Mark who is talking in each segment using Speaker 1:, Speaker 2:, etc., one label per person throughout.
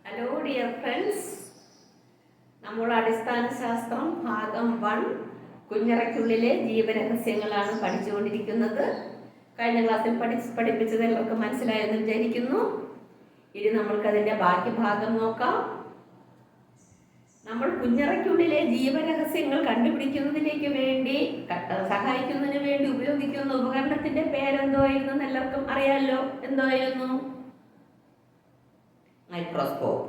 Speaker 1: Hello dear friends, നമ്മൾ അടിസ്ഥാന ശാസ്ത്രം ഭാഗം 1 കുഞ്ഞറയ്ക്കുള്ളിലെ ജീവരഹസ്യങ്ങളാണ് പഠിച്ചുകൊണ്ടിരിക്കുന്നത്. കഴിഞ്ഞ ക്ലാസ്സിൽ പഠിപ്പിച്ചത് എല്ലാവർക്കും മനസ്സിലായെന്ന് വിചാരിക്കുന്നു. ഇനി നമ്മൾക്കതിൻ്റെ ബാക്കി ഭാഗം നോക്കാം. നമ്മൾ കുഞ്ഞറയ്ക്കുള്ളിലെ ജീവരഹസ്യങ്ങൾ കണ്ടുപിടിക്കുന്നതിലേക്ക് വേണ്ടി സഹായിക്കുന്നതിന് വേണ്ടി ഉപയോഗിക്കുന്ന ഉപകരണത്തിന്റെ പേരെന്തോയായിരുന്നു എല്ലാവർക്കും അറിയാമല്ലോ. എന്തായിരുന്നു? മൈക്രോസ്കോപ്പ്.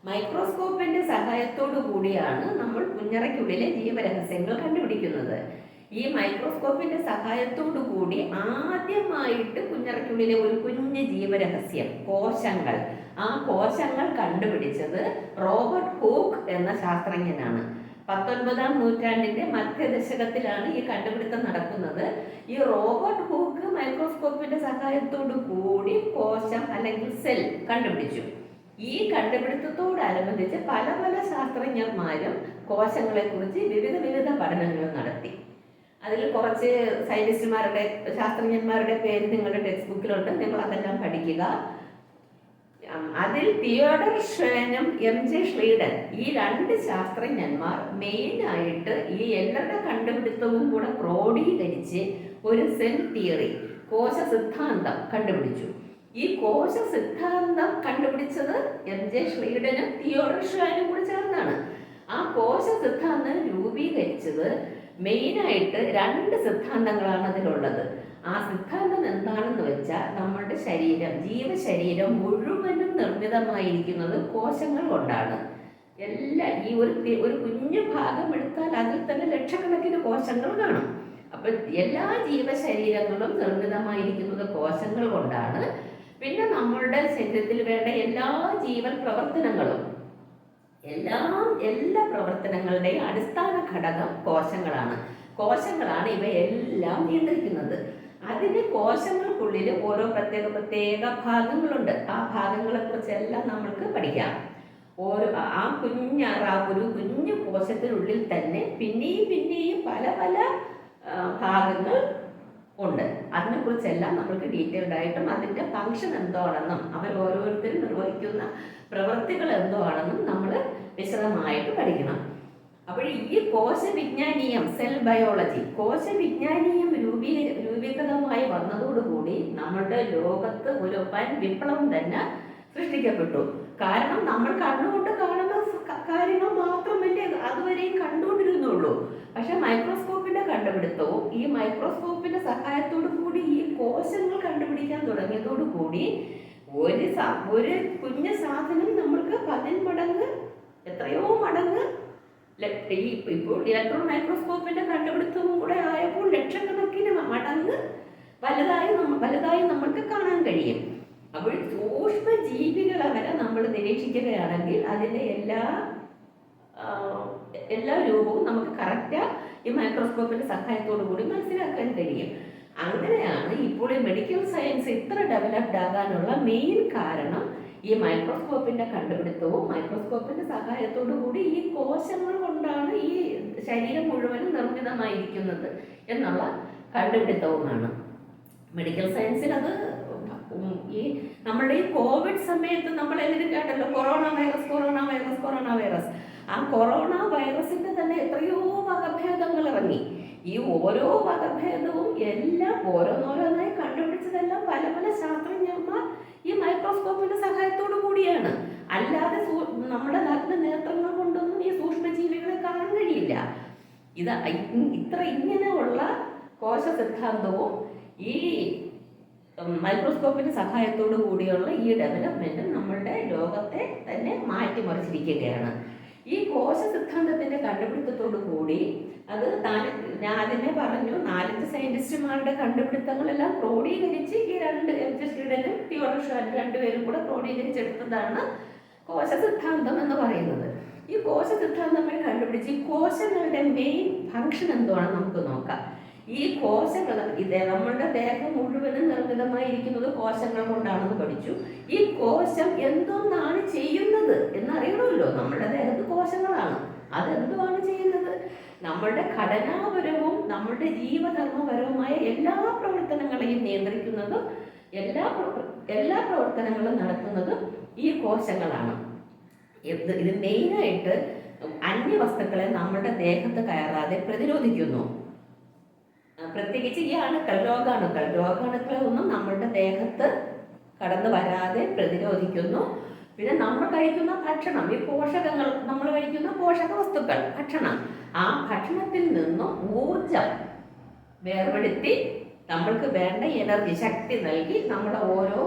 Speaker 1: മൈക്രോസ്കോപ്പിന്റെ സഹായത്തോടു കൂടിയാണ് നമ്മൾ കുഞ്ഞറയ്ക്കുള്ളിലെ ജീവരഹസ്യങ്ങൾ കണ്ടുപിടിക്കുന്നത്. ഈ മൈക്രോസ്കോപ്പിന്റെ സഹായത്തോടു കൂടി ആദ്യമായിട്ട് കുഞ്ഞറയ്ക്കുള്ളിലെ ഒരു കുഞ്ഞ് ജീവരഹസ്യം കോശങ്ങൾ, ആ കോശങ്ങൾ കണ്ടുപിടിച്ചത് റോബർട്ട് ഹൂക്ക് എന്ന ശാസ്ത്രജ്ഞനാണ്. 19-ാം നൂറ്റാണ്ടിന്റെ മധ്യദശകത്തിലാണ് ഈ കണ്ടുപിടുത്തം നടക്കുന്നത്. ഈ റോബർട്ട് ഹൂക്ക് മൈക്രോസ്കോപ്പിന്റെ സഹായത്തോടു കൂടി കോശം അല്ലെങ്കിൽ സെൽ കണ്ടുപിടിച്ചു. ഈ കണ്ടുപിടുത്തത്തോടനുബന്ധിച്ച് പല പല ശാസ്ത്രജ്ഞന്മാരും കോശങ്ങളെക്കുറിച്ച് വിവിധ പഠനങ്ങൾ നടത്തി. അതിൽ കുറച്ച് സയന്റിസ്റ്റുമാരുടെ ശാസ്ത്രജ്ഞന്മാരുടെ പേര് നിങ്ങളുടെ ടെക്സ്റ്റ് ബുക്കിലുണ്ട്, നിങ്ങൾ അതെല്ലാം പഠിക്കുക. അതിൽ തിയോഡർ ഷ്വേനും MJ ഷ്ലീഡൻ, ഈ 2 ശാസ്ത്രജ്ഞന്മാർ മെയിനായിട്ട് ഈ എല്ലാവരുടെ കണ്ടുപിടുത്തവും കൂടെ ക്രോഡീകരിച്ച് ഒരു സെൽ തിയറി, കോശ സിദ്ധാന്തം കണ്ടുപിടിച്ചു. ഈ കോശ സിദ്ധാന്തം കണ്ടുപിടിച്ചത് MJ ഷ്ലീഡനും തിയോഡർ ഷ്വേനും കൂടി ചേർന്നാണ്. ആ കോശ സിദ്ധാന്തം രൂപീകരിച്ചത് മെയിനായിട്ട് 2 സിദ്ധാന്തങ്ങളാണ് അതിലുള്ളത്. ആ സിദ്ധാന്തം എന്താണെന്ന് വെച്ചാൽ നമ്മുടെ ശരീരം, ജീവശരീരം മുഴുവനും നിർമ്മിതമായിരിക്കുന്നത് കോശങ്ങൾ കൊണ്ടാണ്. ഈ ഒരു കുഞ്ഞു ഭാഗം എടുത്താൽ അതിൽ തന്നെ ലക്ഷക്കണക്കിന് കോശങ്ങൾ കാണും. അപ്പൊ എല്ലാ ജീവശരീരങ്ങളും നിർമ്മിതമായിരിക്കുന്നത് കോശങ്ങൾ കൊണ്ടാണ്. പിന്നെ നമ്മളുടെ ശരീരത്തിൽ വേണ്ട എല്ലാ ജീവൽ പ്രവർത്തനങ്ങളും എല്ലാ പ്രവർത്തനങ്ങളുടെയും അടിസ്ഥാന ഘടകം കോശങ്ങളാണ്. കോശങ്ങളാണ് ഇവയെല്ലാം നിയന്ത്രിക്കുന്നത്. അതിന് കോശങ്ങൾക്കുള്ളിൽ ഓരോ പ്രത്യേക ഭാഗങ്ങളുണ്ട്. ആ ഭാഗങ്ങളെ കുറിച്ചെല്ലാം നമ്മൾക്ക് പഠിക്കാം. ഒരു കുഞ്ഞു കോശത്തിനുള്ളിൽ തന്നെ പിന്നെയും പല ഭാഗങ്ങൾ ഉണ്ട്. അതിനെക്കുറിച്ചെല്ലാം നമ്മൾക്ക് ഡീറ്റെയിൽഡ് ആയിട്ടും അതിൻ്റെ ഫങ്ഷൻ എന്താണെന്നും അവർ ഓരോരുത്തരും നിർവഹിക്കുന്ന പ്രവൃത്തികൾ എന്താണെന്നും നമ്മൾ വിശദമായിട്ട് പഠിക്കണം. അപ്പോൾ ഈ കോശവിജ്ഞാനീയം, സെൽ ബയോളജി, കോശവിജ്ഞാനീയം രൂപീകൃതമായി വന്നതോടുകൂടി നമ്മുടെ ലോകത്ത് ഒരു വൻ വിപ്ലവം തന്നെ സൃഷ്ടിക്കപ്പെട്ടു. കാരണം നമ്മൾ കണ്ണുകൊണ്ട് കാണുന്ന കാര്യങ്ങൾ മാത്രമല്ലേ അതുവരെയും കണ്ടുകൊണ്ടിരുന്നുള്ളൂ. പക്ഷെ മൈക്രോസ്കോപ്പിന്റെ കണ്ടുപിടുത്തവും ഈ മൈക്രോസ്കോപ്പിന്റെ സഹായത്തോടു കൂടി ഈ കോശങ്ങൾ കണ്ടുപിടിക്കാൻ തുടങ്ങിയതോടുകൂടി ഒരു കുഞ്ഞു സാധനം നമ്മൾക്ക് 10 മടങ്ങ് എത്രയോ മടങ്ങ് ഇപ്പോൾ ഇലക്ട്രോൺ മൈക്രോസ്കോപ്പിന്റെ കണ്ടുപിടുത്തവും കൂടെ ആയപ്പോൾ ലക്ഷക്കണക്കിന് മടങ്ങ് വലുതായി നമ്മൾക്ക് കാണാൻ കഴിയും. അപ്പോൾ സൂക്ഷ്മ ജീവികളെ വരെ നമ്മൾ നിരീക്ഷിക്കുകയാണെങ്കിൽ അതിൻ്റെ എല്ലാ രൂപവും നമുക്ക് കറക്റ്റ് ഈ മൈക്രോസ്കോപ്പിന്റെ സഹായത്തോടു കൂടി മനസ്സിലാക്കാൻ കഴിയും. അങ്ങനെയാണ് ഇപ്പോൾ ഈ മെഡിക്കൽ സയൻസ് ഇത്ര ഡെവലപ്ഡ് ആകാനുള്ള മെയിൻ കാരണം ഈ മൈക്രോസ്കോപ്പിന്റെ കണ്ടുപിടുത്തവും മൈക്രോസ്കോപ്പിന്റെ സഹായത്തോടു കൂടി ഈ കോശങ്ങൾ കൊണ്ടാണ് ഈ ശരീരം മുഴുവനും നിർമ്മിതമായിരിക്കുന്നത് എന്നുള്ള കണ്ടുപിടുത്തവുമാണ്. മെഡിക്കൽ സയൻസിൽ അത് നമ്മുടെ ഈ കോവിഡ് സമയത്ത് നമ്മൾ എല്ലാവരും കേട്ടല്ലോ, കൊറോണ വൈറസ്. ആ കൊറോണ വൈറസിന്റെ തന്നെ എത്രയോ വകഭേദങ്ങൾ ഇറങ്ങി. ഈ ഓരോ വകഭേദവും എല്ലാം ഓരോന്നോരോന്നായി കണ്ടുപിടിച്ചതെല്ലാം പല ശാസ്ത്രജ്ഞന്മാർ ഈ മൈക്രോസ്കോപ്പിന്റെ സഹായത്തോടു കൂടിയാണ്. അല്ലാതെ നമ്മുടെ നഗ്ന നേത്രങ്ങൾ കൊണ്ടൊന്നും ഈ സൂക്ഷ്മജീവികളെ കാണാൻ കഴിയില്ല. ഇങ്ങനെയുള്ള കോശ സിദ്ധാന്തവും ഈ മൈക്രോസ്കോപ്പിന്റെ സഹായത്തോടു കൂടിയുള്ള ഈ ഡെവലപ്മെന്റ് നമ്മളുടെ ലോകത്തെ തന്നെ മാറ്റിമറിച്ചിരിക്കുകയാണ്. ഈ കോശ സിദ്ധാന്തത്തിന്റെ കണ്ടുപിടുത്തത്തോടു കൂടി അത് ഞാൻ ആദ്യമേ പറഞ്ഞു, 4 സയന്റിസ്റ്റുമാരുടെ കണ്ടുപിടുത്തങ്ങളെല്ലാം ക്രോഡീകരിച്ച് ഈ 2 MJ ഷ്ലീഡനും തിയോഡർ ഷ്വേനും 2 പേരും കൂടെ ക്രോഡീകരിച്ചെടുത്തതാണ് കോശ സിദ്ധാന്തം എന്ന് പറയുന്നത്. ഈ കോശ സിദ്ധാന്തം വഴി കണ്ടുപിടിച്ച് ഈ കോശങ്ങളുടെ മെയിൻ ഫങ്ഷൻ എന്താണെന്ന് നമുക്ക് നോക്കാം. ഈ കോശങ്ങൾ നമ്മളുടെ ദേഹം മുഴുവനും നിർമ്മിതമായിരിക്കുന്നത് കോശങ്ങൾ കൊണ്ടാണെന്ന് പഠിച്ചു. ഈ കോശം എന്തോന്നാണ് ചെയ്യുന്നത് എന്നറിയണമല്ലോ. നമ്മുടെ ദേഹത്ത് കോശങ്ങളാണ്, അതെന്തുവാണ് ചെയ്യുന്നത്? നമ്മളുടെ ഘടനാപരവും നമ്മളുടെ ജീവധർമ്മപരവുമായ എല്ലാ പ്രവർത്തനങ്ങളെയും നിയന്ത്രിക്കുന്നതും എല്ലാ പ്രവർത്തനങ്ങളും നടത്തുന്നതും ഈ കോശങ്ങളാണ്. ഇത് മെയിനായിട്ട് അന്യവസ്തുക്കളെ നമ്മുടെ ദേഹത്ത് കയറാതെ പ്രതിരോധിക്കുന്നു. പ്രത്യേകിച്ച് ഈ രോഗാണുക്കളെ ഒന്നും നമ്മളുടെ ദേഹത്ത് കടന്നു വരാതെ പ്രതിരോധിക്കുന്നു. പിന്നെ നമ്മൾ കഴിക്കുന്ന ഭക്ഷണം, ഈ പോഷകങ്ങൾ, നമ്മൾ കഴിക്കുന്ന പോഷക വസ്തുക്കൾ, ഭക്ഷണം, ആ ഭക്ഷണത്തിൽ നിന്നും ഊർജം വേർപെടുത്തി നമ്മൾക്ക് വേണ്ട എനർജി, ശക്തി നൽകി നമ്മുടെ ഓരോ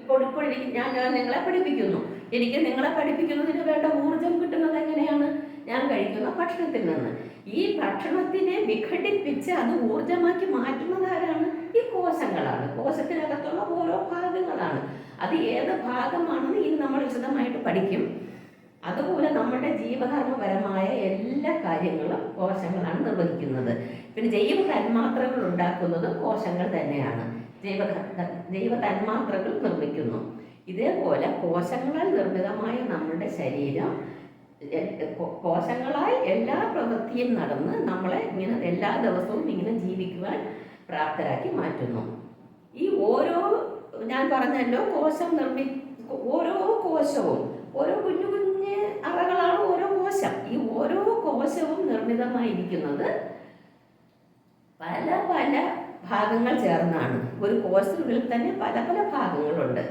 Speaker 1: ഇപ്പോൾ ഞാൻ നിങ്ങളെ പഠിപ്പിക്കുന്നു. എനിക്ക് നിങ്ങളെ പഠിപ്പിക്കുന്നതിന് വേണ്ട ഊർജം കിട്ടുന്നത് എങ്ങനെയാണ്? ഞാൻ കഴിക്കുന്ന ഭക്ഷണത്തിൽ നിന്ന്. ഈ ഭക്ഷണത്തിനെ വിഘടിപ്പിച്ച് അത് ഊർജമാക്കി മാറ്റുന്നത് ആരാണ്? ഈ കോശങ്ങളാണ്. കോശത്തിനകത്തുള്ള ഓരോ ഭാഗങ്ങളാണ്. അത് ഏത് ഭാഗമാണെന്ന് ഇനി നമ്മൾ വിശദമായിട്ട് പഠിക്കും. അതുപോലെ നമ്മുടെ ജീവധർമ്മപരമായ എല്ലാ കാര്യങ്ങളും കോശങ്ങളാണ് നിർവഹിക്കുന്നത്. പിന്നെ ജൈവ തന്മാത്രകൾ ഉണ്ടാക്കുന്നത് കോശങ്ങൾ തന്നെയാണ്. ജൈവ തന്മാത്രകൾ നിർമ്മിക്കുന്നു. ഇതേപോലെ കോശങ്ങളാൽ നിർമ്മിതമായ നമ്മുടെ ശരീരം കോശങ്ങളാൽ എല്ലാ പ്രവൃത്തിയും നടന്ന് നമ്മളെ ഇങ്ങനെ എല്ലാ ദിവസവും ഇങ്ങനെ ജീവിക്കുവാൻ പ്രാപ്തരാക്കി മാറ്റുന്നു. ഈ ഞാൻ പറഞ്ഞല്ലോ, ഓരോ കോശവും ഓരോ കുഞ്ഞു കുഞ്ഞ് അറകളാണ് ഓരോ കോശം. ഈ ഓരോ കോശവും നിർമ്മിതമായിരിക്കുന്നത് പല പല ഭാഗങ്ങൾ ചേർന്നാണ്. ഒരു കോശത്തിനുള്ളിൽ തന്നെ പല പല ഭാഗങ്ങളുണ്ട്.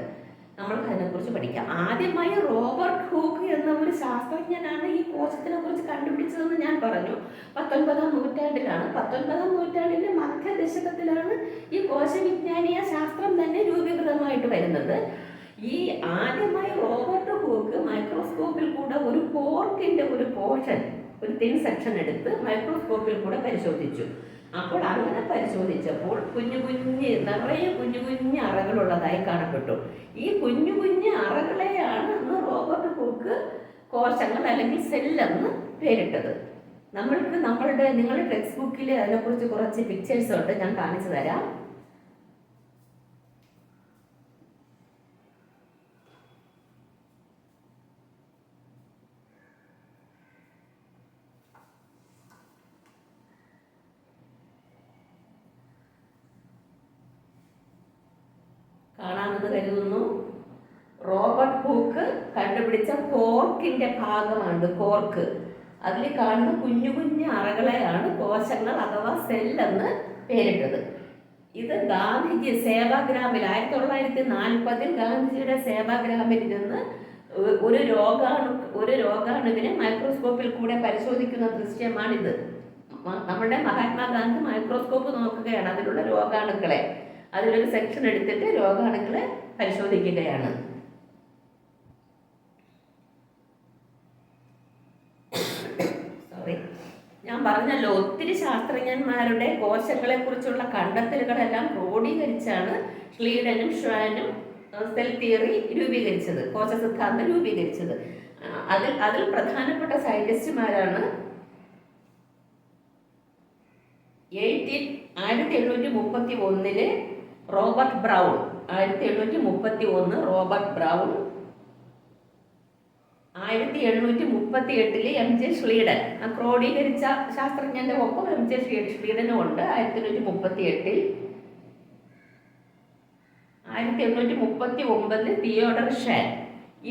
Speaker 1: നമ്മൾക്ക് അതിനെക്കുറിച്ച് പഠിക്കാം. ആദ്യമായി റോബർട്ട് ഹൂക്ക് എന്ന ഒരു ശാസ്ത്രജ്ഞനാണ് ഈ കോശത്തിനെ കുറിച്ച് കണ്ടുപിടിച്ചതെന്ന് ഞാൻ പറഞ്ഞു. 19-ാം നൂറ്റാണ്ടിലാണ്. 19-ാം നൂറ്റാണ്ടിന്റെ മധ്യദശകത്തിലാണ് ഈ കോശവിജ്ഞാനീയ ശാസ്ത്രം തന്നെ രൂപീകൃതമായിട്ട് വരുന്നത്. ഈ ആദ്യമായി റോബർട്ട് ഹൂക്ക് മൈക്രോസ്കോപ്പിൽ കൂടെ ഒരു കോർക്കിന്റെ ഒരു പോർഷൻ, ഒരു തിൻ സെക്ഷൻ എടുത്ത് മൈക്രോസ്കോപ്പിൽ കൂടെ പരിശോധിച്ചു. അപ്പോൾ അങ്ങനെ പരിശോധിച്ചപ്പോൾ നിറയെ കുഞ്ഞു കുഞ്ഞു അറകളുള്ളതായി കാണപ്പെട്ടു. ഈ കുഞ്ഞു കുഞ്ഞു അറകളെയാണ് അന്ന് റോബർട്ട് ഹൂക്ക് കോശങ്ങൾ അല്ലെങ്കിൽ സെല്ലെന്ന് പേരിട്ടത്. നിങ്ങളുടെ ടെക്സ്റ്റ് ബുക്കിൽ അതിനെക്കുറിച്ച് കുറച്ച് പിക്ചേഴ്സ് ഉണ്ട്, ഞാൻ കാണിച്ചു തരാം. കാണാമെന്ന് കരുതുന്നു. റോബർട്ട് ഹൂക്ക് കണ്ടുപിടിച്ച കോർക്കിന്റെ ഭാഗമാണ് കോർക്ക്. അതിൽ കാണുന്ന കുഞ്ഞു കുഞ്ഞു അറകളെയാണ് കോശങ്ങൾ അഥവാ സെല്ലെന്ന് പേരിട്ടത്. ഇത് ഗാന്ധിജി സേവാഗ്രാമിൽ 1940 ഗാന്ധിജിയുടെ സേവാഗ്രാമിൽ നിന്ന് ഒരു രോഗാണുവിനെ മൈക്രോസ്കോപ്പിൽ കൂടെ പരിശോധിക്കുന്ന ദൃശ്യമാണിത്. നമ്മുടെ മഹാത്മാഗാന്ധി മൈക്രോസ്കോപ്പ് നോക്കുകയാണ് അതിലുള്ള രോഗാണുക്കളെ. അതിലൊരു സെക്ഷൻ എടുത്തിട്ട് രോഗാണുക്കളെ പരിശോധിക്കുകയാണ്. ഞാൻ പറഞ്ഞല്ലോ, ഒത്തിരി ശാസ്ത്രജ്ഞന്മാരുടെ കോശങ്ങളെ കുറിച്ചുള്ള കണ്ടെത്തലുകളെല്ലാം ക്രോഡീകരിച്ചാണ് ഷ്ലീഡനും ഷ്വാനും സെൽ തിയറി രൂപീകരിച്ചത്, കോശ സിദ്ധാന്തം രൂപീകരിച്ചത്. അതിൽ പ്രധാനപ്പെട്ട സയന്റിസ്റ്റുമാരാണ് 1831 Robert Brown, 1831 Robert Brown, 1838 M J. Schleiden. ആ ക്രോഡീകരിച്ച ശാസ്ത്രജ്ഞന്റെ ഒപ്പം എം.ജെ. ഷ്ലീഡനും ഉണ്ട്. 1838 1839 തിയോഡർ ഷ്വാൻ.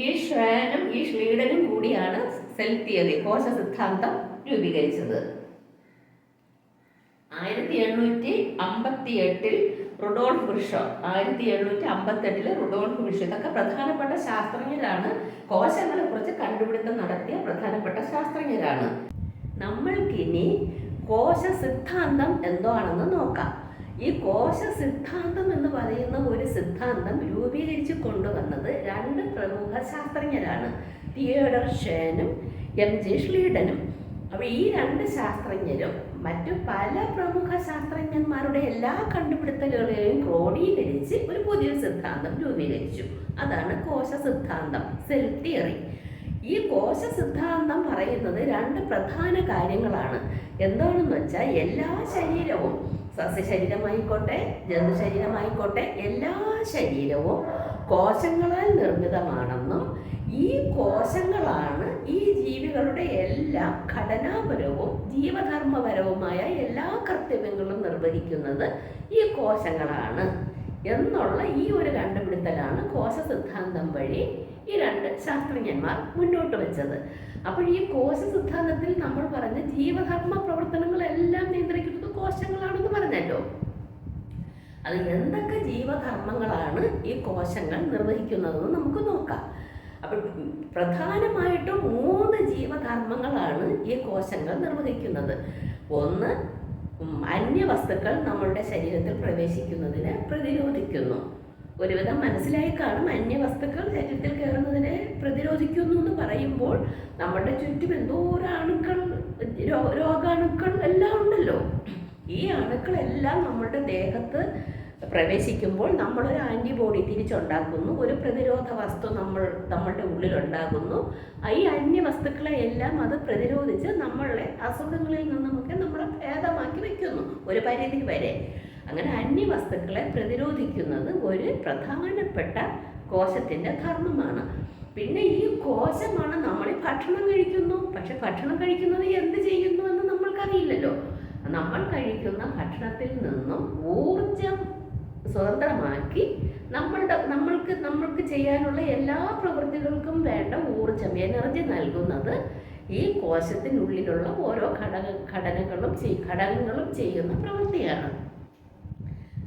Speaker 1: ഈ ഷ്വാനും ഈ ഷ്ലീഡനും കൂടിയാണ് സെൽ തിയറി, കോശ സിദ്ധാന്തം രൂപീകരിച്ചത്. 1858 റുഡോൾഫ് വിർഷോ, 1858 റുഡോൾഫ് വിർഷോ. ഇതൊക്കെ പ്രധാനപ്പെട്ട ശാസ്ത്രജ്ഞരാണ്, കോശങ്ങളെ കുറിച്ച് കണ്ടുപിടുത്തം നടത്തിയ പ്രധാനപ്പെട്ട ശാസ്ത്രജ്ഞരാണ്. നമ്മൾക്കിനി കോശ സിദ്ധാന്തം എന്താണെന്ന് നോക്കാം. ഈ കോശ സിദ്ധാന്തം എന്ന് പറയുന്ന ഒരു സിദ്ധാന്തം രൂപീകരിച്ച് കൊണ്ടുവന്നത് 2 പ്രമുഖ ശാസ്ത്രജ്ഞരാണ്, തിയോഡർ ഷ്വാനും എം.ജെ. ഷ്ലീഡനും. അപ്പോൾ ഈ 2 ശാസ്ത്രജ്ഞരും മറ്റു പല പ്രമുഖ ശാസ്ത്രജ്ഞന്മാരുടെ എല്ലാ കണ്ടുപിടുത്തലുകളെയും ക്രോഡീകരിച്ച് ഒരു പുതിയ സിദ്ധാന്തം രൂപീകരിച്ചു. അതാണ് കോശ സിദ്ധാന്തം, സെൽ തിയറി. ഈ കോശ സിദ്ധാന്തം പറയുന്നത് 2 പ്രധാന കാര്യങ്ങളാണ്. എന്താണെന്ന് വെച്ചാൽ എല്ലാ ശരീരവും, സസ്യശരീരമായിക്കോട്ടെ ജന്തുശരീരമായിക്കോട്ടെ, എല്ലാ ശരീരവും കോശങ്ങളാൽ നിർമ്മിതമാണെന്നും ഈ കോശങ്ങളാണ് ഈ ജീവികളുടെ എല്ലാ ഘടനാപരവും ജീവധർമ്മപരവുമായ എല്ലാ കർത്തവ്യങ്ങളും നിർവഹിക്കുന്നത് ഈ കോശങ്ങളാണ് എന്നുള്ള ഈ ഒരു കണ്ടുപിടുത്തലാണ് കോശ സിദ്ധാന്തം വഴി ഈ രണ്ട് ശാസ്ത്രജ്ഞന്മാർ മുന്നോട്ട് വെച്ചത്. അപ്പോൾ ഈ കോശ സിദ്ധാന്തത്തിൽ നമ്മൾ പറഞ്ഞ ജീവധർമ്മ പ്രവർത്തനങ്ങളെല്ലാം നിയന്ത്രിക്കുന്നത് കോശങ്ങളാണെന്ന് പറഞ്ഞല്ലോ. അത് എന്തൊക്കെ ജീവധർമ്മങ്ങളാണ് ഈ കോശങ്ങൾ നിർവഹിക്കുന്നതെന്ന് നമുക്ക് നോക്കാം. അപ്പോൾ പ്രധാനമായിട്ടും 3 ജീവധർമ്മങ്ങളാണ് ഈ കോശങ്ങൾ നിർവഹിക്കുന്നത്. ഒന്ന്, അന്യവസ്തുക്കൾ നമ്മളുടെ ശരീരത്തിൽ പ്രവേശിക്കുന്നതിനെ പ്രതിരോധിക്കുന്നു. ഒരുവിധം മനസ്സിലായി കാണും, അന്യവസ്തുക്കൾ ശരീരത്തിൽ കയറുന്നതിനെ പ്രതിരോധിക്കുന്നു എന്ന് പറയുമ്പോൾ നമ്മുടെ ചുറ്റും എന്തോരം അണുക്കൾ, രോഗാണുക്കൾ എല്ലാം ഉണ്ടല്ലോ. ഈ അണുക്കളെല്ലാം നമ്മുടെ ദേഹത്ത് പ്രവേശിക്കുമ്പോൾ നമ്മളൊരു ആൻറ്റിബോഡി തിരിച്ചുണ്ടാക്കുന്നു, ഒരു പ്രതിരോധ വസ്തു നമ്മളുടെ ഉള്ളിലുണ്ടാകുന്നു. ഈ അന്യവസ്തുക്കളെ എല്ലാം അത് പ്രതിരോധിച്ച് നമ്മളെ അസുഖങ്ങളിൽ നിന്നുമൊക്കെ നമ്മളെ ഭേദമാക്കി വയ്ക്കുന്നു ഒരു പരിധി വരെ. അങ്ങനെ അന്യവസ്തുക്കളെ പ്രതിരോധിക്കുന്നത് ഒരു പ്രധാനപ്പെട്ട കോശത്തിൻ്റെ ധർമ്മമാണ്. പിന്നെ ഈ കോശമാണ് നമ്മൾ ഭക്ഷണം കഴിക്കുന്നു. പക്ഷെ ഭക്ഷണം കഴിക്കുന്നത് എന്ത് ചെയ്യുന്നു എന്ന് നമ്മൾക്കറിയില്ലല്ലോ. നമ്മൾ കഴിക്കുന്ന ഭക്ഷണത്തിൽ നിന്നും ഊർജം സ്വതന്ത്രമാക്കി നമ്മൾക്ക് ചെയ്യാനുള്ള എല്ലാ പ്രവൃത്തികൾക്കും വേണ്ട ഊർജം, എനർജി നൽകുന്നത് ഈ കോശത്തിനുള്ളിലുള്ള ഓരോ ഘടകങ്ങളും ചെയ്യുന്ന പ്രവൃത്തിയാണ്.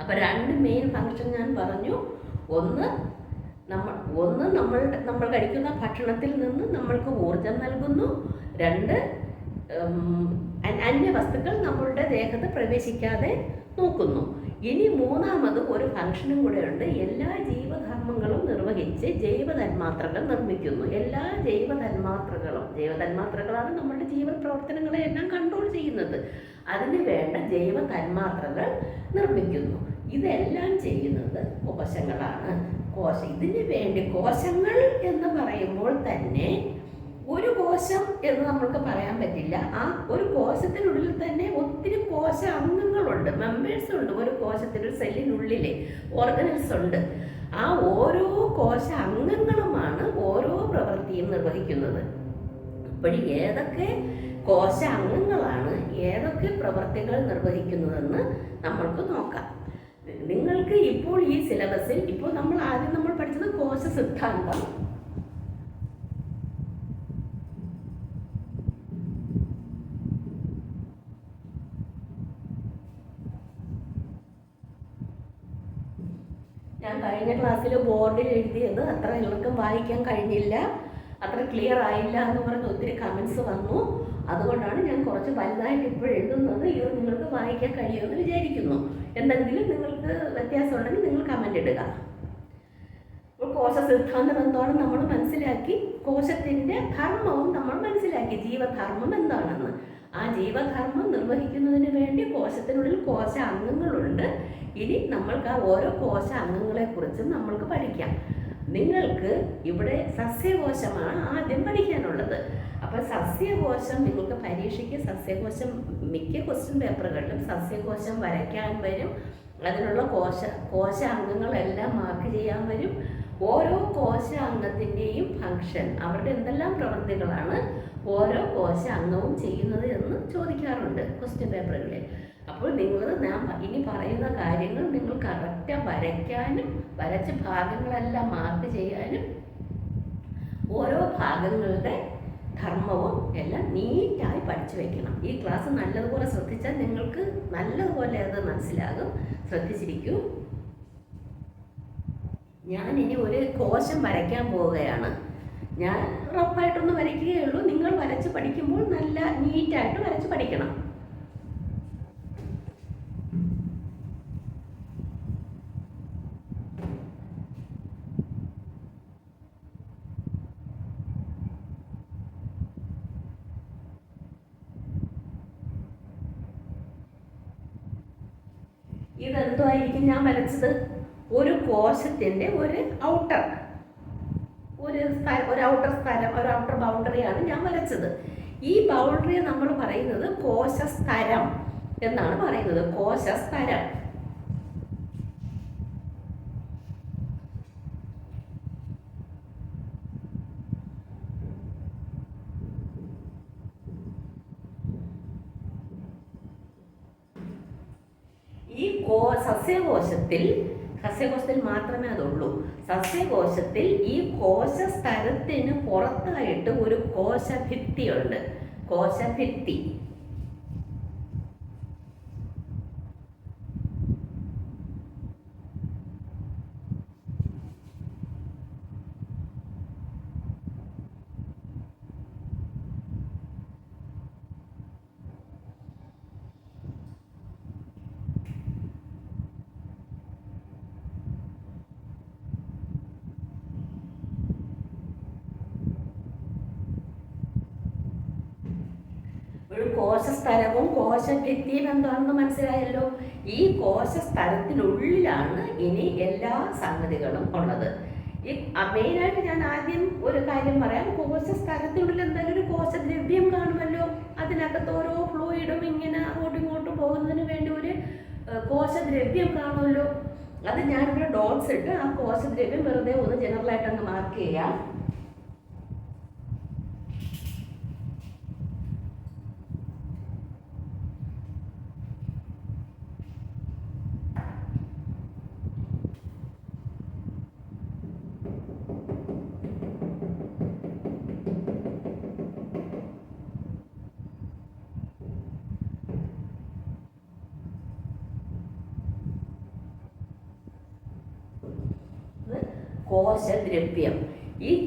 Speaker 1: അപ്പോൾ 2 മെയിൻ ഫങ്ഷൻ ഞാൻ പറഞ്ഞു. ഒന്ന് നമ്മൾ കഴിക്കുന്ന ഭക്ഷണത്തിൽ നിന്ന് നമ്മൾക്ക് ഊർജം നൽകുന്നു. 2, അന്യവസ്തുക്കൾ നമ്മളുടെ ദേഹത്ത് പ്രവേശിക്കാതെ നോക്കുന്നു. ഇനി മൂന്നാമത് ഒരു ഫംഗ്ഷനും കൂടെ ഉണ്ട്. എല്ലാ ജീവധർമ്മങ്ങളും നിർവഹിച്ച് ജൈവതന്മാത്രകൾ നിർമ്മിക്കുന്നു. എല്ലാ ജൈവതന്മാത്രകളാണ് നമ്മുടെ ജീവൻ പ്രവർത്തനങ്ങളെ എല്ലാം കൺട്രോൾ ചെയ്യുന്നത്. അതിന് വേണ്ട ജൈവതന്മാത്രകൾ നിർമ്മിക്കുന്നു. ഇതെല്ലാം ചെയ്യുന്നത് കോശങ്ങളാണ്. ഇതിന് വേണ്ടി കോശങ്ങൾ എന്ന് പറയുമ്പോൾ തന്നെ ഒരു കോശം എന്ന് നമ്മൾക്ക് പറയാൻ പറ്റില്ല. ആ ഒരു കോശത്തിനുള്ളിൽ തന്നെ ഒത്തിരി കോശ അംഗങ്ങളുണ്ട്, മെമ്പേഴ്സ് ഉണ്ട്. ഒരു കോശത്തിൻ്റെ സെല്ലിനുള്ളിൽ ഓർഗനൽസ് ഉണ്ട്. ആ ഓരോ കോശ അംഗങ്ങളുമാണ് ഓരോ പ്രവൃത്തിയും നിർവഹിക്കുന്നത്. അപ്പോൾ ഏതൊക്കെ കോശ അംഗങ്ങളാണ് ഏതൊക്കെ പ്രവൃത്തികൾ നിർവഹിക്കുന്നതെന്ന് നമ്മൾക്ക് നോക്കാം. നിങ്ങൾക്ക് ഇപ്പോൾ ഈ സിലബസിൽ ആദ്യം നമ്മൾ പഠിച്ചത് കോശ സിദ്ധാന്തം. ഞാൻ കഴിഞ്ഞ ക്ലാസ്സിൽ ബോർഡിൽ എഴുതിയത് അത്ര എല്ലാവർക്കും വായിക്കാൻ കഴിഞ്ഞില്ല, അത്ര ക്ലിയർ ആയില്ല എന്ന് പറഞ്ഞ് ഒത്തിരി കമൻസ് വന്നു. അതുകൊണ്ടാണ് ഞാൻ കുറച്ച് വലുതായിട്ട് ഇപ്പോൾ എഴുതുന്നത്. ഇത് നിങ്ങൾക്ക് വായിക്കാൻ കഴിയുമെന്ന് വിചാരിക്കുന്നു. എന്തെങ്കിലും നിങ്ങൾക്ക് വ്യത്യാസം ഉണ്ടെങ്കിൽ നിങ്ങൾ കമൻ്റ് ഇടുക. അപ്പോൾ കോശ സിദ്ധാന്തം എന്താണെന്ന് നമ്മൾ മനസ്സിലാക്കി, കോശത്തിൻ്റെ ധർമ്മവും നമ്മൾ മനസ്സിലാക്കി, ജീവധർമ്മം എന്താണെന്ന്. ആ ജീവധർമ്മം നിർവഹിക്കുന്നതിന് വേണ്ടി കോശത്തിനുള്ളിൽ കോശ അംഗങ്ങളുണ്ട്. ഇനി നമ്മൾക്ക് ആ ഓരോ കോശ അംഗങ്ങളെക്കുറിച്ചും നമ്മൾക്ക് പഠിക്കാം. നിങ്ങൾക്ക് ഇവിടെ സസ്യകോശമാണ് ആദ്യം പഠിക്കാനുള്ളത്. അപ്പോൾ സസ്യകോശം നിങ്ങൾക്ക് പരീക്ഷയ്ക്ക് സസ്യകോശം മിക്ക ക്വസ്റ്റ്യൻ പേപ്പറുകളിലും സസ്യകോശം വരയ്ക്കാൻ വരും. അതിനുള്ള കോശ അംഗങ്ങളെല്ലാം മാർക്ക് ചെയ്യാൻ വരും. ഓരോ കോശ അംഗത്തിൻ്റെയും ഫങ്ഷൻ, അവരുടെ എന്തെല്ലാം പ്രവൃത്തികളാണ് ഓരോ കോശ അംഗവും ചെയ്യുന്നത് എന്ന് ചോദിക്കാറുണ്ട് ക്വസ്റ്റ്യൻ പേപ്പറുകളിൽ. അപ്പോൾ ഞാൻ ഇനി പറയുന്ന കാര്യങ്ങൾ നിങ്ങൾ കറക്റ്റ് വരയ്ക്കാനും വരച്ച ഭാഗങ്ങളെല്ലാം മാർക്ക് ചെയ്യാനും ഓരോ ഭാഗങ്ങളുടെ ധർമ്മവും എല്ലാം നീറ്റായി പഠിച്ചു വയ്ക്കണം. ഈ ക്ലാസ് നല്ലതുപോലെ ശ്രദ്ധിച്ചാൽ നിങ്ങൾക്ക് നല്ലതുപോലെ അത് മനസ്സിലാകും. ശ്രദ്ധിച്ചിരിക്കൂ. ഞാനിനി ഒരു കോശം വരയ്ക്കാൻ പോവുകയാണ്. ഞാൻ റഫായിട്ടൊന്ന് വരയ്ക്കുകയുള്ളൂ. നിങ്ങൾ വരച്ച് പഠിക്കുമ്പോൾ നല്ല നീറ്റായിട്ട് വരച്ച് പഠിക്കണം. ഇതെന്തുമായിരിക്കും ഞാൻ വരച്ചത്? ഒരു കോശത്തിൻ്റെ ഒരു ഔട്ടർ ബൗണ്ടറിയാണ് ഞാൻ വരച്ചത്. ഈ ബൗണ്ടറിയെ നമ്മൾ പറയുന്നത് കോശസ്തരം എന്നാണ് പറയുന്നത്. കോശസ്തരം. ഈ സസ്യകോശത്തിൽ സസ്യകോശത്തിൽ മാത്രമേ അതുള്ളൂ. സസ്യകോശത്തിൽ ഈ കോശസ്തരത്തിന് പുറത്തായിട്ട് ഒരു കോശഭിത്തിയുണ്ട്. കോശഭിത്തി. ഒരു കോശസ്തരവും കോശഭിത്തിയും എന്താണെന്ന് മനസ്സിലായല്ലോ. ഈ കോശസ്തരത്തിനുള്ളിലാണ് ഇനി എല്ലാ സംഗതികളും ഉള്ളത്. ഈ മെയിനായിട്ട് ഞാൻ ആദ്യം ഒരു കാര്യം പറയാം. കോശസ്തരത്തിനുള്ളിൽ എന്തായാലും ഒരു കോശദ്രവ്യം കാണുമല്ലോ. അതിനകത്ത് ഓരോ ഫ്ലൂയിഡും ഇങ്ങനെ അങ്ങോട്ടും ഇങ്ങോട്ടും പോകുന്നതിന് വേണ്ടി ഒരു കോശദ്രവ്യം കാണുമല്ലോ. അത് ഞാനിവിടെ ഡോട്ട്സ് ഇട്ട് ആ കോശദ്രവ്യം വെറുതെ ഒന്ന് ജനറലായിട്ട് അങ്ങ് മാർക്ക് ചെയ്യാം. കോശദ്രവ്യം.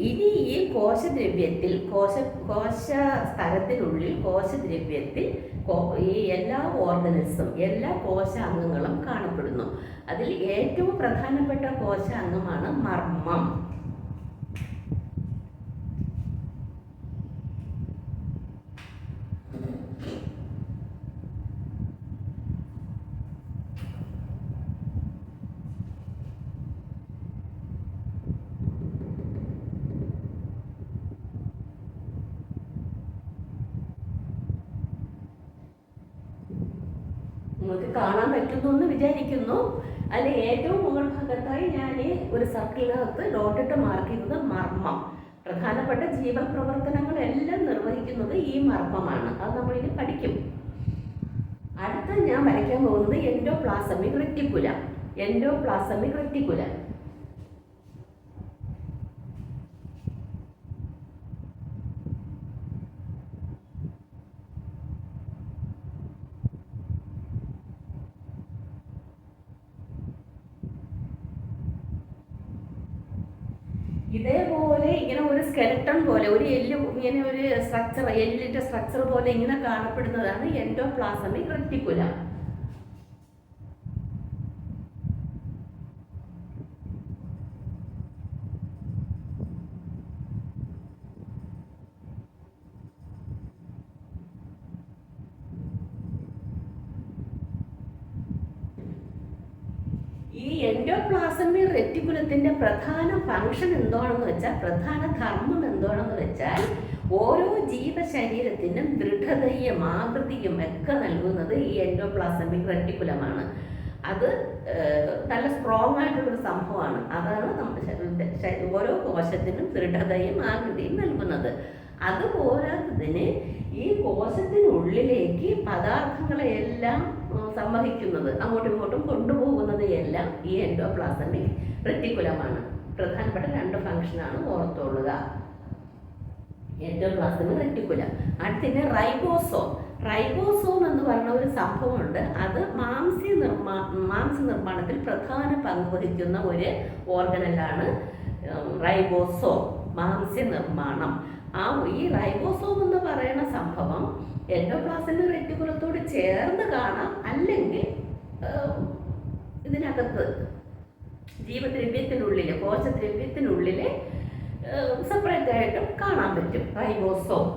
Speaker 1: ഇനി ഈ കോശദ്രവ്യത്തിൽ കോശസ്തരത്തിനുള്ളിൽ കോശദ്രവ്യത്തിൽ ഈ എല്ലാ ഓർഗനൽസും എല്ലാ കോശാംഗങ്ങളും കാണപ്പെടുന്നു. അതിൽ ഏറ്റവും പ്രധാനപ്പെട്ട കോശാംഗമാണ് മർമ്മം. നിങ്ങൾക്ക് കാണാൻ പറ്റുന്നു എന്ന് വിചാരിക്കുന്നു. അതിൽ ഏറ്റവും മുകൾ ഭാഗത്തായി ഞാൻ ഒരു സർക്കിളിനകത്ത് ഡോട്ടിട്ട് മാർക്ക് ചെയ്യുന്നത് മർമ്മം. പ്രധാനപ്പെട്ട ജീവപ്രവർത്തനങ്ങളെല്ലാം നിർവഹിക്കുന്നത് ഈ മർമ്മമാണ്. അത് നമ്മളിനി പഠിക്കും. അടുത്ത ഞാൻ വരയ്ക്കാൻ പോകുന്നത് എൻഡോപ്ലാസമിക് റെറ്റിക്കുലം. എൻഡോപ്ലാസമിക് റെറ്റിക്കുലം. ഇതേപോലെ ഇങ്ങനെ ഒരു സ്കെലട്ടൺ പോലെ ഒരു ഇങ്ങനെ ഒരു സ്ട്രക്ചർ, എല്ലിന്റെ സ്ട്രക്ചർ പോലെ ഇങ്ങനെ കാണപ്പെടുന്നതാണ് എൻഡോപ്ലാസമിക് റെറ്റിക്കുലം. ഈ എൻഡോപ്ലാസമിക് റെറ്റിക്കുലത്തിന്റെ പ്രധാന ഫംഗ്ഷൻ എന്താണെന്ന് വെച്ചാൽ, പ്രധാന ധർമ്മം എന്താണെന്ന് വെച്ചാൽ, ഓരോ ജീവശരീരത്തിനും ദൃഢതയും ആകൃതിയും ഒക്കെ നൽകുന്നത് ഈ എൻഡോപ്ലാസമിക് റെറ്റിക്കുലമാണ്. അത് നല്ല സ്ട്രോങ് ആയിട്ടുള്ളൊരു സംഭവമാണ്. അതാണ് നമ്മുടെ ഓരോ കോശത്തിനും ദൃഢതയും ആകൃതിയും നൽകുന്നത്. അതുപോരാത്തതിന് ഈ കോശത്തിനുള്ളിലേക്ക് പദാർത്ഥങ്ങളെല്ലാം സംവഹിക്കുന്നത്, അങ്ങോട്ടും ഇങ്ങോട്ടും കൊണ്ടുപോകുന്നത് എല്ലാം ഈ എൻഡോപ്ലാസമിക് റെറ്റിക്കുലമാണ്. പ്രധാനപ്പെട്ട രണ്ട് ഫംഗ്ഷനാണ് ഓർത്തോളുക. എൻഡോപ്ലാസമിക് റെറ്റിക്കുലം. അടുത്തത് റൈബോസോം. റൈബോസോം എന്ന് പറയുന്ന ഒരു സംഭവമുണ്ട്. അത് മാംസ്യ നിർമ്മാണത്തിൽ പ്രധാന പങ്ക് വഹിക്കുന്ന ഒരു ഓർഗനലാണ് റൈബോസോം. മാംസ്യ നിർമ്മാണം. ഈ റൈബോസോം എന്ന് പറയുന്ന സംഭവം എൻഡോപ്ലാസമിക് റെറ്റിക്കുലത്തോട് ചേർന്ന് കാണാം, അല്ലെങ്കിൽ ഇതിനകത്ത് ജീവദ്രവ്യത്തിനുള്ളിൽ, കോശദ്രവ്യത്തിനുള്ളിൽ സെപ്പറേറ്റ് ആയിട്ടും കാണാൻ പറ്റും റൈബോസോം.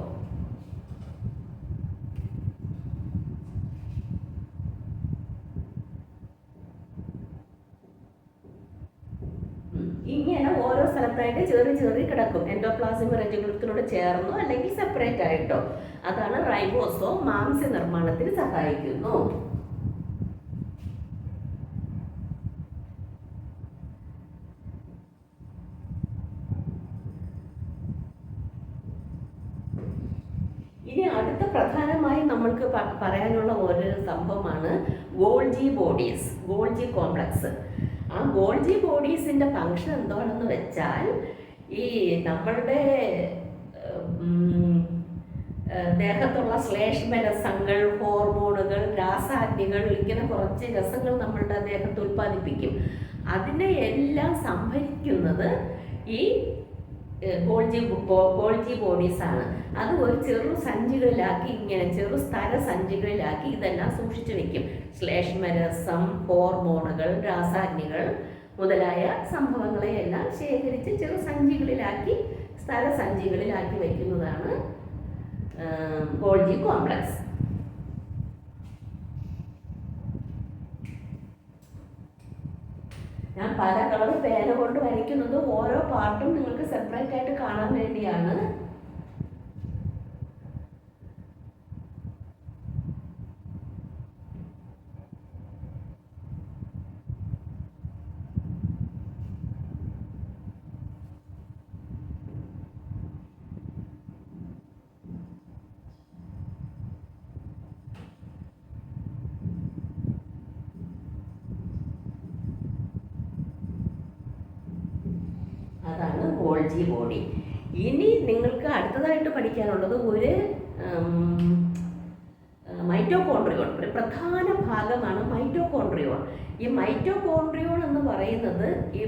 Speaker 1: ഇങ്ങനെ ഓരോ സ്ഥലത്തായിട്ട് ചെറിയ കിടക്കും. എൻഡോപ്ലാസമിക് റെറ്റിക്കുലത്തിനോട് ചേർന്നോ അല്ലെങ്കിൽ സെപ്പറേറ്റ് ആയിട്ടോ. അതാണ് റൈബോസോം. മാംസ്യ നിർമ്മാണത്തിന് സഹായിക്കുന്നു. ഇനി അടുത്ത പ്രധാനമായി നമ്മൾക്ക് പറയാനുള്ള ഒരു സംഭവമാണ് ഗോൾജി ബോഡീസ്, ഗോൾജി കോംപ്ലക്സ്. ആ ഗോൾജി ബോഡീസിന്റെ ഫങ്ഷൻ എന്താണെന്ന് വെച്ചാൽ ഈ നമ്മളുടെ ദേഹത്തുള്ള ശ്ലേഷ്മരസങ്ങൾ, ഹോർമോണുകൾ, രാസാഗ്നികൾ, ഇങ്ങനെ കുറച്ച് രസങ്ങൾ നമ്മളുടെ ദേഹത്ത് ഉൽപ്പാദിപ്പിക്കും. അതിനെ എല്ലാം സംഭരിക്കുന്നത് ഈ ഗോൾജി ബോഡീസ് ആണ്. അത് ഒരു ചെറു സഞ്ചികളിലാക്കി, ഇങ്ങനെ ചെറു സ്ഥല സഞ്ചികളിലാക്കി ഇതെല്ലാം സൂക്ഷിച്ചു വെക്കും. ശ്ലേഷ്മരസം, ഹോർമോണുകൾ, രാസാഗ്നികൾ മുതലായ സംഭവങ്ങളെയെല്ലാം ശേഖരിച്ച് ചെറു സഞ്ചികളിലാക്കി, സ്ഥല സഞ്ചികളിലാക്കി വയ്ക്കുന്നതാണ് ഗോൾജി കോംപ്ലക്സ്. ഞാൻ പല കളർ പേന കൊണ്ട് വരയ്ക്കുന്നത് ഓരോ പാർട്ടും നിങ്ങൾക്ക് സെപ്പറേറ്റ് ആയിട്ട് കാണാൻ വേണ്ടിയാണ്. അതാണ് ഗോൾജി ബോഡി. ഇനി നിങ്ങൾക്ക് അടുത്തതായിട്ട് പഠിക്കാനുള്ളത് ഒരു മൈറ്റോകോൺട്രിയോൺ. ഒരു പ്രധാന ഭാഗമാണ് മൈറ്റോകോൺട്രിയോൺ. ഈ മൈറ്റോകോൺട്രിയോൺ എന്ന് പറയുന്നത് ഈ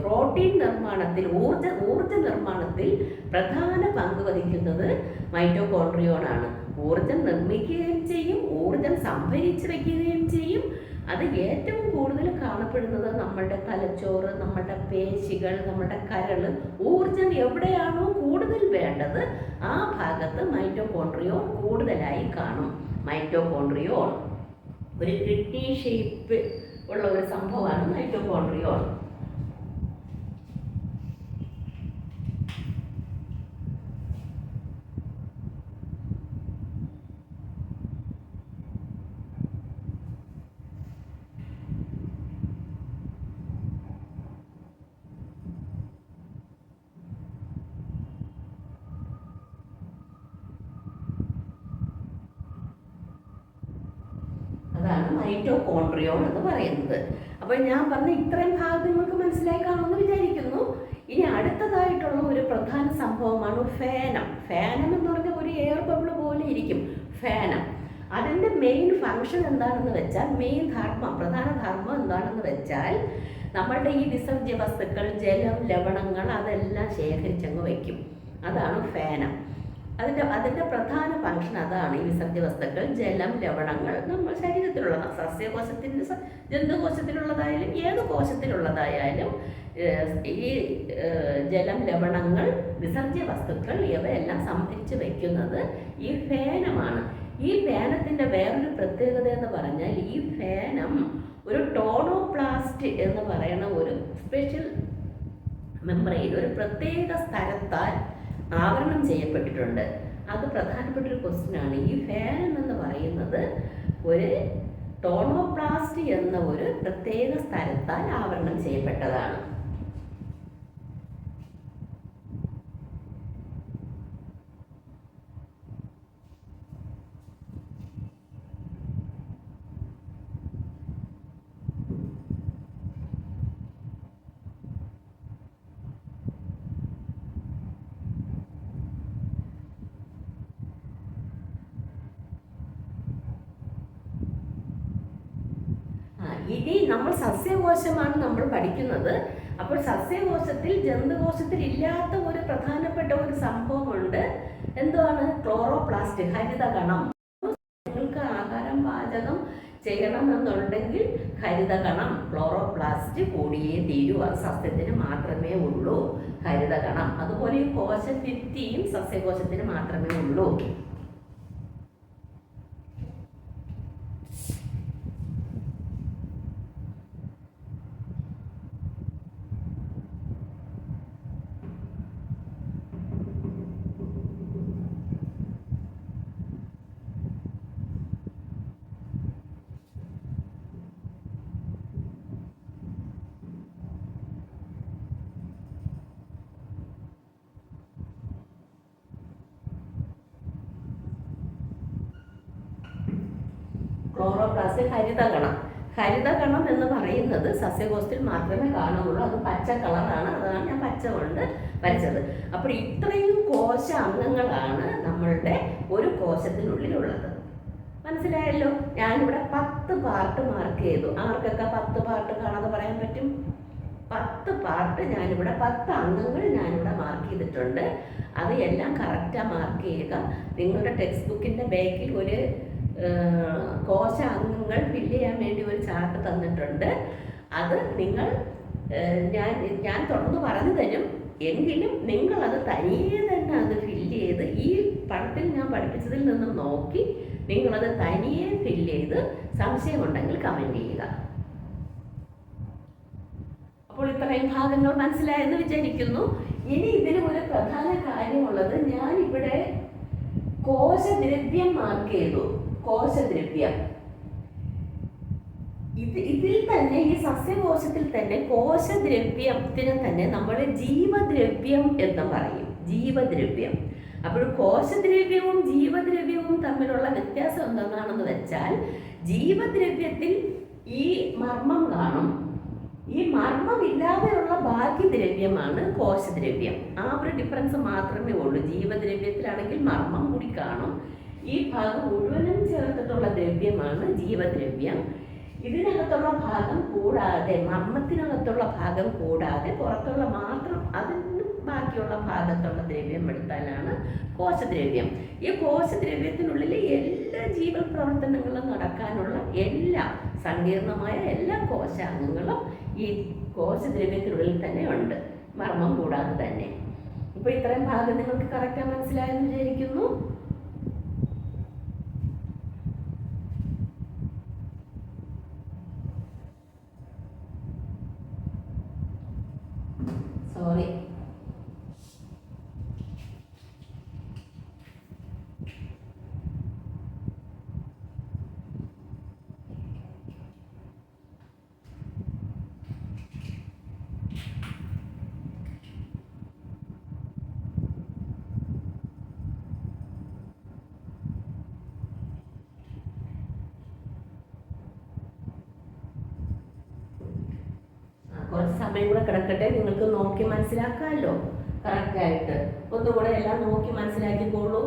Speaker 1: പ്രോട്ടീൻ നിർമ്മാണത്തിൽ, ഊർജ നിർമ്മാണത്തിൽ പ്രധാന പങ്ക് വഹിക്കുന്നത് മൈറ്റോകോൺട്രിയോൺ ആണ്. ഊർജം നിർമ്മിക്കുകയും ചെയ്യും, ഊർജം സംഭരിച്ച് വയ്ക്കുകയും ചെയ്യും. അത് ഏറ്റവും കൂടുതൽ കാണപ്പെടുന്നത് നമ്മളുടെ തലച്ചോറ്, നമ്മളുടെ പേശികൾ, നമ്മളുടെ കരള്. ഊർജം എവിടെയാണോ കൂടുതൽ വേണ്ടത് ആ ഭാഗത്ത് മൈറ്റോകോൺട്രിയോൺ കൂടുതലായി കാണും. മൈറ്റോകോൺട്രിയോൺ ഒരു കിഡ്നി ഷേപ്പ് ഉള്ള ഒരു സംഭവമാണ് മൈറ്റോകോൺട്രിയോൺ. അതാണ് മൈറ്റോകോൺട്രിയോൺ എന്ന് പറയുന്നത്. അപ്പോൾ ഞാൻ പറഞ്ഞ ഇത്രയും ഭാഗം നിങ്ങൾക്ക് മനസ്സിലായി കാണുമെന്ന് വിചാരിക്കുന്നു. ഇനി അടുത്തതായിട്ടുള്ള ഒരു പ്രധാന സംഭവമാണ് ഫേനം. ഫേനം എന്ന് പറഞ്ഞാൽ ഒരു എയർ ബബിൾ പോലെ ഇരിക്കും ഫേനം. അതിൻ്റെ മെയിൻ ഫങ്ഷൻ എന്താണെന്ന് വെച്ചാൽ, പ്രധാന ധർമ്മം എന്താണെന്ന് വെച്ചാൽ, നമ്മളുടെ ഈ വിസർജ്യ വസ്തുക്കൾ, ജലം, ലവണങ്ങൾ അതെല്ലാം ശേഖരിച്ചങ്ങ് വയ്ക്കും. അതാണ് ഫേനം. അതിൻ്റെ പ്രധാന ഫങ്ഷൻ അതാണ്. ഈ വിസർജ്യ വസ്തുക്കൾ, ജലം, ലവണങ്ങൾ നമ്മൾ ശരീരത്തിലുള്ള, സസ്യകോശത്തിൻ്റെ, ജന്തുകോശത്തിലുള്ളതായാലും ഏത് കോശത്തിലുള്ളതായാലും ഈ ജലം, ലവണങ്ങൾ, വിസർജ്യ വസ്തുക്കൾ ഇവയെല്ലാം സംഭരിച്ച് വയ്ക്കുന്നത് ഈ ഫേനമാണ്. ഈ ഫേനത്തിൻ്റെ വേറൊരു പ്രത്യേകത എന്ന് പറഞ്ഞാൽ, ഈ ഫേനം ഒരു ടോണോപ്ലാസ്റ്റ് എന്ന് പറയുന്ന ഒരു സ്പെഷ്യൽ മെമ്പറൈൻ, ഒരു പ്രത്യേക സ്ഥലത്താൽ ആവരണം ചെയ്യപ്പെട്ടിട്ടുണ്ട്. അത് പ്രധാനപ്പെട്ട ഒരു ക്വസ്റ്റ്യനാണ്. ഈ ഫേനം എന്ന് പറയുന്നത് ഒരു ടോണോപ്ലാസ്റ്റ് എന്ന ഒരു പ്രത്യേക സ്ഥലത്താൽ ആവരണം ചെയ്യപ്പെട്ടതാണ്. ഇനി നമ്മൾ സസ്യകോശമാണ് നമ്മൾ പഠിക്കുന്നത്. അപ്പോൾ സസ്യകോശത്തിൽ, ജന്തുകോശത്തിൽ ഇല്ലാത്ത ഒരു പ്രധാനപ്പെട്ട ഒരു സംഭവമുണ്ട്. എന്താണ്? ക്ലോറോപ്ലാസ്റ്റ്, ഹരിതകണം. നിങ്ങൾക്ക് ആഹാരം പാചകം ചെയ്യണമെന്നുണ്ടെങ്കിൽ ഹരിതകണം, ക്ലോറോപ്ലാസ്റ്റ് കൂടിയേ തീരൂ. അത് സസ്യത്തിന് മാത്രമേ ഉള്ളൂ ഹരിതകണം. അതുപോലെ ഈ കോശഭിത്തിയും സസ്യകോശത്തിന് മാത്രമേ ഉള്ളൂ. ക്ലോറോപ്ലാസ്റ്റ് ഹരിതകണം. ഹരിതകണം എന്ന് പറയുന്നത് സസ്യകോശത്തിൽ മാത്രമേ കാണുകയുള്ളൂ. അത് പച്ച കളറാണ്, അതാണ് ഞാൻ പച്ച കൊണ്ട് വരച്ചത്. അപ്പോൾ ഇത്രയും കോശ അംഗങ്ങളാണ് നമ്മളുടെ ഒരു കോശത്തിനുള്ളിലുള്ളത്. മനസ്സിലായല്ലോ? ഞാനിവിടെ 10 പാർട്ട് മാർക്ക് ചെയ്തു. ആർക്കൊക്കെ 10 പാർട്ട് കാണാതെ പറയാൻ പറ്റും? 10 പാർട്ട് ഞാനിവിടെ 10 അംഗങ്ങൾ ഞാനിവിടെ മാർക്ക് ചെയ്തിട്ടുണ്ട്. അത് എല്ലാം കറക്റ്റാണ് മാർക്ക് ചെയ്യുക. നിങ്ങളുടെ ടെക്സ്റ്റ് ബുക്കിൻ്റെ ബാക്കിൽ ഒരു കോശ അംഗങ്ങൾ ഫില്ല് ചെയ്യാൻ വേണ്ടി ഒരു ചാർട്ട് തന്നിട്ടുണ്ട്. അത് നിങ്ങൾ ഞാൻ തുടർന്ന് പറഞ്ഞു തരും. എങ്കിലും നിങ്ങളത് തനിയെ തന്നെ അത് ഫില്ല് ചെയ്ത് ഈ പടത്തിൽ ഞാൻ പഠിപ്പിച്ചതിൽ നിന്നും നോക്കി നിങ്ങളത് തനിയെ ഫില്ല് ചെയ്ത് സംശയമുണ്ടെങ്കിൽ കമൻറ്റ് ചെയ്യുക. അപ്പോൾ ഇത്രയും ഭാഗങ്ങൾ മനസ്സിലായെന്ന് വിചാരിക്കുന്നു. ഇനി ഇതിന് ഒരു പ്രധാന കാര്യമുള്ളത്, ഞാനിവിടെ കോശദ്രവ്യം മാർക്ക് ചെയ്തു. കോശദ്രവ്യം ഇതിൽ തന്നെ, ഈ സസ്യകോശത്തിൽ തന്നെ കോശദ്രവ്യത്തിന് തന്നെ നമ്മൾ ജീവദ്രവ്യം എന്ന് പറയും. ജീവദ്രവ്യം. അപ്പോൾ കോശദ്രവ്യവും ജീവദ്രവ്യവും തമ്മിലുള്ള വ്യത്യാസം എന്താണെന്ന് വെച്ചാൽ, ജീവദ്രവ്യത്തിൽ ഈ മർമ്മം കാണും. ഈ മർമ്മമില്ലാതെയുള്ള ബാക്കി ദ്രവ്യമാണ് കോശദ്രവ്യം. ആ ഒരു ഡിഫറൻസ് മാത്രമേ ഉള്ളൂ. ജീവദ്രവ്യത്തിലാണെങ്കിൽ മർമ്മം കൂടി കാണും. ഈ ഭാഗം മുഴുവനും ചേർത്തിട്ടുള്ള ദ്രവ്യമാണ് ജീവദ്രവ്യം. ഇതിനകത്തുള്ള ഭാഗം കൂടാതെ, മർമ്മത്തിനകത്തുള്ള ഭാഗം കൂടാതെ പുറത്തുള്ള മാത്രം, അതിന് ബാക്കിയുള്ള ഭാഗത്തുള്ള ദ്രവ്യം എടുത്താലാണ് കോശദ്രവ്യം. ഈ കോശദ്രവ്യത്തിനുള്ളിൽ എല്ലാ ജീവപ്രവർത്തനങ്ങളും നടക്കാനുള്ള എല്ലാ സങ്കീർണമായ എല്ലാ കോശാംഗങ്ങളും ഈ കോശദ്രവ്യത്തിനുള്ളിൽ തന്നെ ഉണ്ട്, മർമ്മം കൂടാതെ തന്നെ. ഇപ്പോൾ ഇത്രയും ഭാഗം നിങ്ങൾക്ക് കറക്റ്റായി മനസ്സിലായെന്ന് വിചാരിക്കുന്നു. സോറി. കുറച്ച് സമയം കൂടെ കിടക്കട്ടെ, നിങ്ങൾക്ക് നോക്കി മനസ്സിലാക്കാമല്ലോ കറക്റ്റായിട്ട്. ഒന്നുകൂടെ എല്ലാം നോക്കി മനസ്സിലാക്കിക്കോളൂ.